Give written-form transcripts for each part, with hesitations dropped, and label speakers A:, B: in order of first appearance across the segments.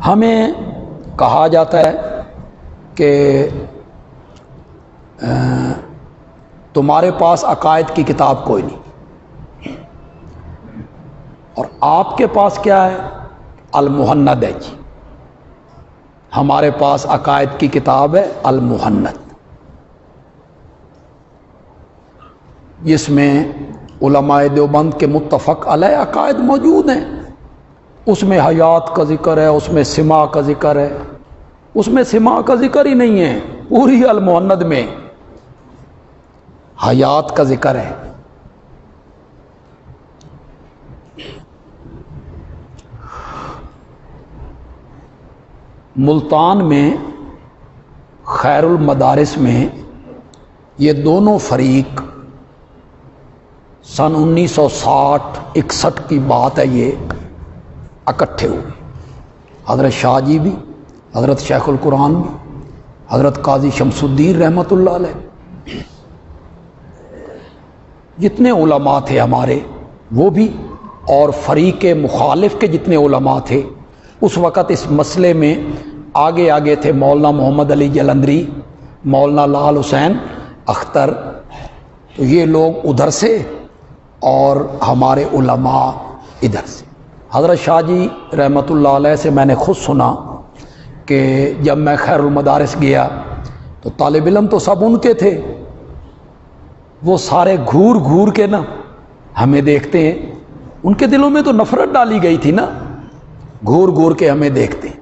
A: ہمیں کہا جاتا ہے کہ تمہارے پاس عقائد کی کتاب کوئی نہیں، اور آپ کے پاس کیا ہے؟ المحند ہے جی۔ ہمارے پاس عقائد کی کتاب ہے المحند، جس میں علماء دیوبند کے متفق علیہ عقائد موجود ہیں۔ اس میں حیات کا ذکر ہے، اس میں سماع کا ذکر ہے، اس میں سماع کا ذکر ہی نہیں ہے، پوری المحند میں حیات کا ذکر ہے۔ ملتان میں خیر المدارس میں یہ دونوں فریق سن 1960-61 کی بات ہے، یہ اکٹھے ہوئے۔ حضرت شاہ جی بھی، حضرت شیخ القرآن بھی، حضرت قاضی شمس الدین رحمۃ اللہ علیہ، جتنے علماء تھے ہمارے وہ بھی، اور فریق مخالف کے جتنے علماء تھے اس وقت اس مسئلے میں آگے آگے تھے مولانا محمد علی جلندری، مولانا لال حسین اختر، تو یہ لوگ ادھر سے اور ہمارے علماء ادھر سے۔ حضرت شاہ جی رحمۃ اللہ علیہ سے میں نے خود سنا کہ جب میں خیر المدارس گیا تو طالب علم تو سب ان کے تھے، وہ سارے گھور گھور کے نا ہمیں دیکھتے ہیں، ان کے دلوں میں تو نفرت ڈالی گئی تھی نا، گھور گھور کے ہمیں دیکھتے ہیں۔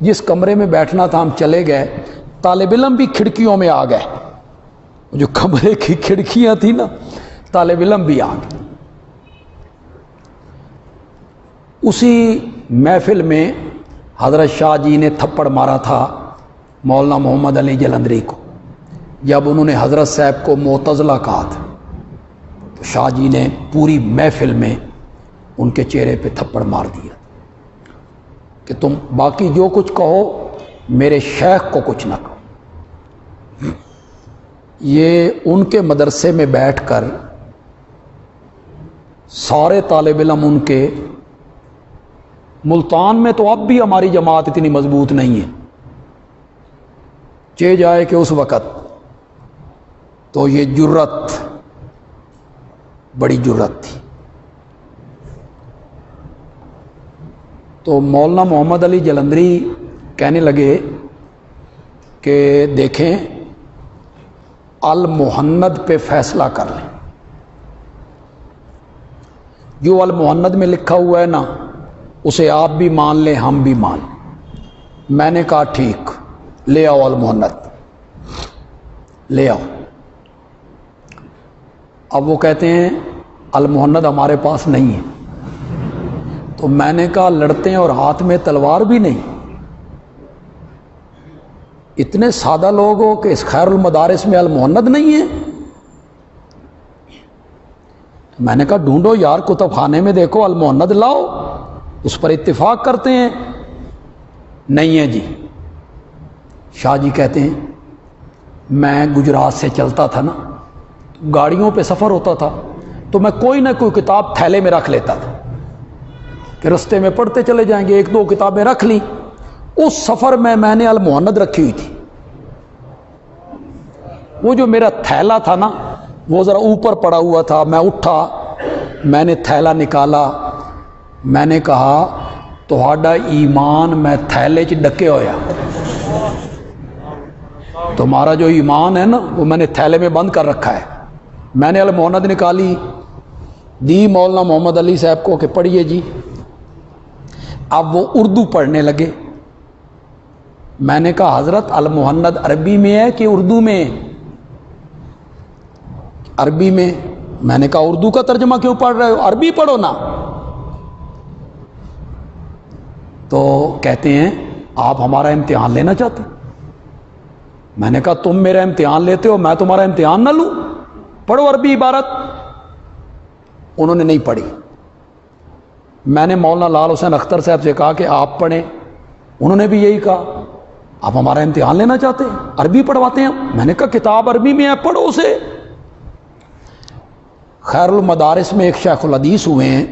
A: جس کمرے میں بیٹھنا تھا ہم چلے گئے، طالب علم بھی کھڑکیوں میں آ گئے، جو کمرے کی کھڑکیاں تھیں نا طالب علم بھی آ گئے۔ اسی محفل میں حضرت شاہ جی نے تھپڑ مارا تھا مولانا محمد علی جلندری کو، جب انہوں نے حضرت صاحب کو معتزلہ کہا تھا تو شاہ جی نے پوری محفل میں ان کے چہرے پہ تھپڑ مار دیا کہ تم باقی جو کچھ کہو میرے شیخ کو کچھ نہ کہو۔ یہ ان کے مدرسے میں بیٹھ کر سارے طالب علم ان کے، ملتان میں تو اب بھی ہماری جماعت اتنی مضبوط نہیں ہے، چہ جائے کہ اس وقت تو یہ جرت، بڑی جرت تھی۔ تو مولانا محمد علی جلندری کہنے لگے کہ دیکھیں المحند پہ فیصلہ کر لیں، جو المحند میں لکھا ہوا ہے نا اسے آپ بھی مان لیں ہم بھی مان لیں۔ میں نے کہا ٹھیک، لے آؤ المحند، لے آؤ۔ اب وہ کہتے ہیں المحند ہمارے پاس نہیں ہے، تو میں نے کہا لڑتے ہیں اور ہاتھ میں تلوار بھی نہیں، اتنے سادہ لوگ ہو کہ اس خیر المدارس میں المحند نہیں ہے؟ میں نے کہا ڈھونڈو یار، کتب خانے میں دیکھو المحند لاؤ، اس پر اتفاق کرتے ہیں۔ نہیں ہے جی۔ شاہ جی کہتے ہیں میں گجرات سے چلتا تھا نا، گاڑیوں پہ سفر ہوتا تھا تو میں کوئی نہ کوئی کتاب تھیلے میں رکھ لیتا تھا کہ رستے میں پڑھتے چلے جائیں گے، ایک دو کتابیں رکھ لی۔ اس سفر میں نے المحند رکھی ہوئی تھی، وہ جو میرا تھیلا تھا نا وہ ذرا اوپر پڑا ہوا تھا، میں اٹھا، میں نے تھیلا نکالا، میں نے کہا تہاڈا ایمان میں تھیلے چ ڈکے ہویا، تمہارا جو ایمان ہے نا وہ میں نے تھیلے میں بند کر رکھا ہے۔ میں نے المحند نکالی، دی مولانا محمد علی صاحب کو کہ پڑھیے جی۔ اب وہ اردو پڑھنے لگے۔ میں نے کہا حضرت المحند عربی میں ہے کہ اردو میں؟ عربی میں۔ میں نے کہا اردو کا ترجمہ کیوں پڑھ رہے ہو، عربی پڑھو نا۔ تو کہتے ہیں آپ ہمارا امتحان لینا چاہتے؟ میں نے کہا تم میرا امتحان لیتے ہو، میں تمہارا امتحان نہ لوں، پڑھو عربی عبارت۔ انہوں نے نہیں پڑھی۔ میں نے مولانا لال حسین اختر صاحب سے کہا کہ آپ پڑھیں، انہوں نے بھی یہی کہا آپ ہمارا امتحان لینا چاہتے ہیں، عربی پڑھواتے ہیں ہم۔ میں نے کہا کتاب عربی میں ہے، پڑھو اسے۔ خیر المدارس میں ایک شیخ الحدیث ہوئے ہیں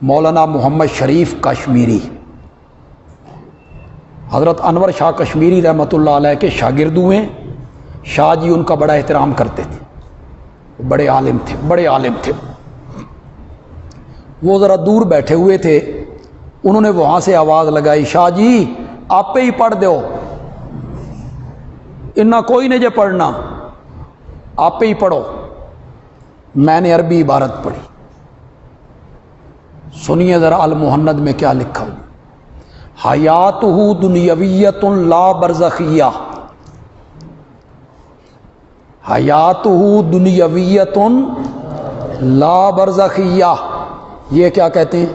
A: مولانا محمد شریف کشمیری، حضرت انور شاہ کشمیری رحمۃ اللہ علیہ کے شاگرد ہوئے، شاہ جی ان کا بڑا احترام کرتے تھے، بڑے عالم تھے، بڑے عالم تھے۔ وہ ذرا دور بیٹھے ہوئے تھے، انہوں نے وہاں سے آواز لگائی، شاہ جی آپ پہ ہی پڑھ دو، انہا کوئی نہیں جو پڑھنا، آپ پہ ہی پڑھو۔ میں نے عربی عبارت پڑھی، سنیے ذرا المہند میں کیا لکھا ہو، حیاتہ دنیاویۃ لا برزخیہ، حیاتہ دنیاویۃ لا برزخیہ۔ یہ کیا کہتے ہیں؟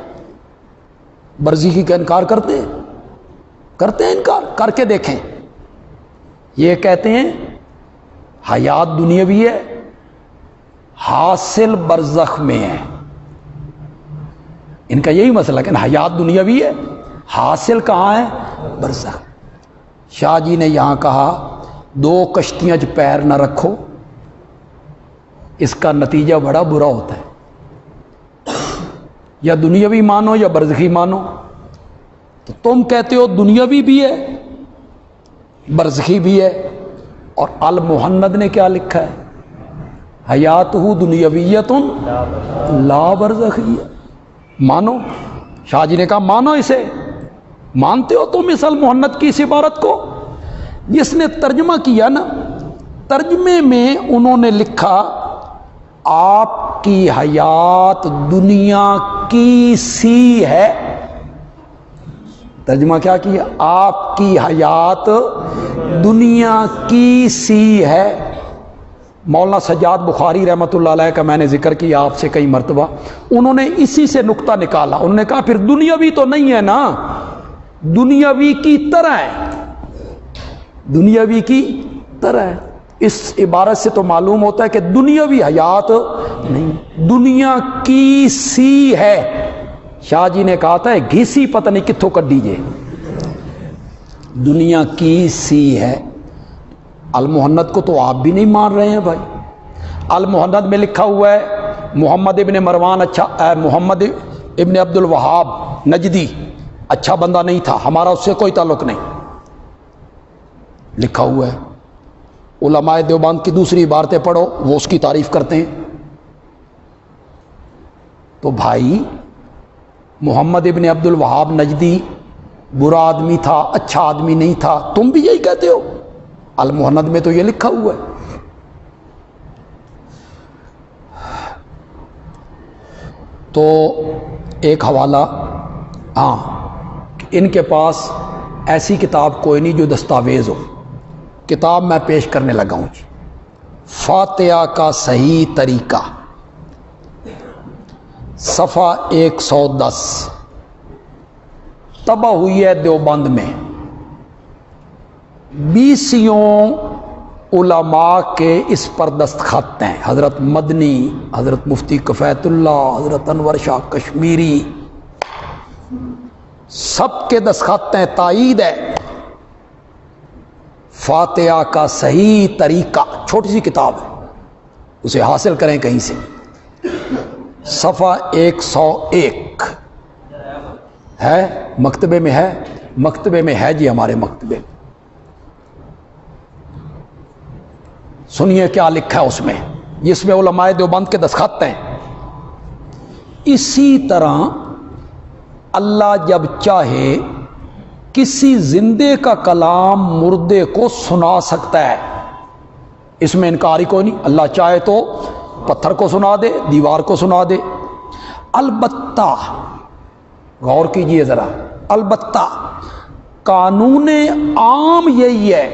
A: برزخی کا انکار کرتے ہیں؟ کرتے ہیں انکار؟ کر کے دیکھیں۔ یہ کہتے ہیں حیات دنیاوی ہے، حاصل برزخ میں ہے۔ ان کا یہی مسئلہ کہ حیات دنیاوی ہے، حاصل کہاں ہے؟ برزخ۔ شاہ جی نے یہاں کہا دو کشتیاں چ پیر نہ رکھو، اس کا نتیجہ بڑا برا ہوتا ہے، یا دنیاوی مانو یا برزخی مانو۔ تو تم کہتے ہو دنیاوی بھی ہے برزخی بھی ہے، اور المہند نے کیا لکھا ہے؟ حیاتہ دنیاویۃ لا برزخیہ۔ مانو، شاہ جی نے کہا مانو اسے۔ مانتے ہو تم اس المہند کی اس عبارت کو؟ جس نے ترجمہ کیا نا، ترجمے میں انہوں نے لکھا آپ کی حیات دنیا کی سی ہے۔ ترجمہ کیا کیا؟ آپ کی حیات دنیا کی سی ہے۔ مولانا سجاد بخاری رحمۃ اللہ علیہ کا میں نے ذکر کیا آپ سے کئی مرتبہ، انہوں نے اسی سے نقطہ نکالا، انہوں نے کہا پھر دنیاوی تو نہیں ہے نا، دنیاوی کی طرح ہے، دنیاوی کی طرح ہے۔ اس عبارت سے تو معلوم ہوتا ہے کہ دنیاوی حیات نہیں، دنیا کی سی ہے۔ شاہ جی نے کہا تھا گھیسی پتہ نہیں کتھوں کر دیجئے، دنیا کی سی ہے۔ المہند کو تو آپ بھی نہیں مان رہے ہیں بھائی۔ المہند میں لکھا ہوا ہے محمد ابن مروان محمد ابن عبد الوہاب نجدی اچھا بندہ نہیں تھا، ہمارا اس سے کوئی تعلق نہیں، لکھا ہوا ہے۔ علماء دیوبند کی دوسری عبارتیں پڑھو، وہ اس کی تعریف کرتے ہیں۔ تو بھائی محمد ابن عبد الوہاب نجدی برا آدمی تھا، اچھا آدمی نہیں تھا، تم بھی یہی کہتے ہو؟ المہند میں تو یہ لکھا ہوا ہے۔ تو ایک حوالہ، ہاں، ان کے پاس ایسی کتاب کوئی نہیں جو دستاویز ہو۔ کتاب میں پیش کرنے لگا ہوں جی، فاتحہ کا صحیح طریقہ، صفحہ 110، طبع ہوئی ہے دیوبند میں، 20 علماء کے اس پر دستخط ہیں، حضرت مدنی، حضرت مفتی کفایت اللہ، حضرت انور شاہ کشمیری، سب کے دستخط ہیں، تائید ہے۔ فاتحہ کا صحیح طریقہ، چھوٹی سی کتاب ہے، اسے حاصل کریں کہیں سے، صفحہ 101 ہے، مکتبے میں ہے، مکتبے میں ہے جی، ہمارے مکتبے۔ سنیے کیا لکھا ہے اس میں، جس میں علماء دیوبند کے دستخط ہیں۔ اسی طرح اللہ جب چاہے کسی زندے کا کلام مردے کو سنا سکتا ہے، اس میں انکار ہی کوئی نہیں۔ اللہ چاہے تو پتھر کو سنا دے، دیوار کو سنا دے۔ البتہ غور کیجئے ذرا، البتہ قانون عام یہی ہے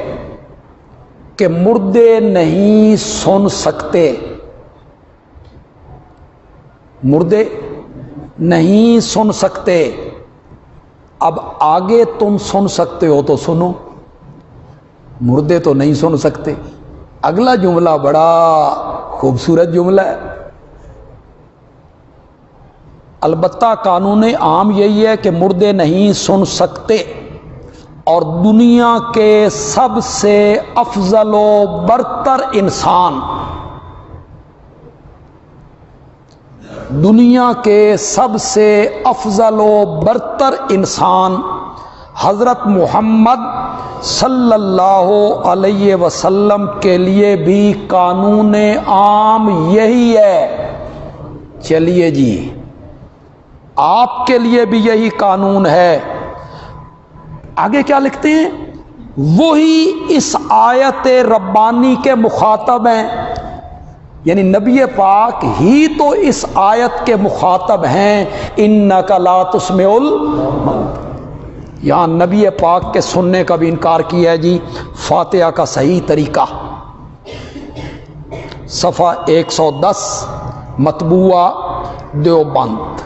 A: کہ مردے نہیں سن سکتے، مردے نہیں سن سکتے۔ اب آگے تم سن سکتے ہو تو سنو، مردے تو نہیں سن سکتے۔ اگلا جملہ بڑا خوبصورت جملہ ہے، البتہ قانون عام یہی ہے کہ مردے نہیں سن سکتے، اور دنیا کے سب سے افضل و برتر انسان، دنیا کے سب سے افضل و برتر انسان حضرت محمد صلی اللہ علیہ وسلم کے لیے بھی قانون عام یہی ہے۔ چلیے جی، آپ کے لیے بھی یہی قانون ہے۔ آگے کیا لکھتے ہیں؟ وہی اس آیت ربانی کے مخاطب ہیں، یعنی نبی پاک ہی تو اس آیت کے مخاطب ہیں، اِنَّكَ لَا تُسْمِعُ الْمَوْتَىٰ۔ یہاں نبی پاک کے سننے کا بھی انکار کیا ہے جی۔ فاتحہ کا صحیح طریقہ صفحہ 110 مطبوعہ دیوبند۔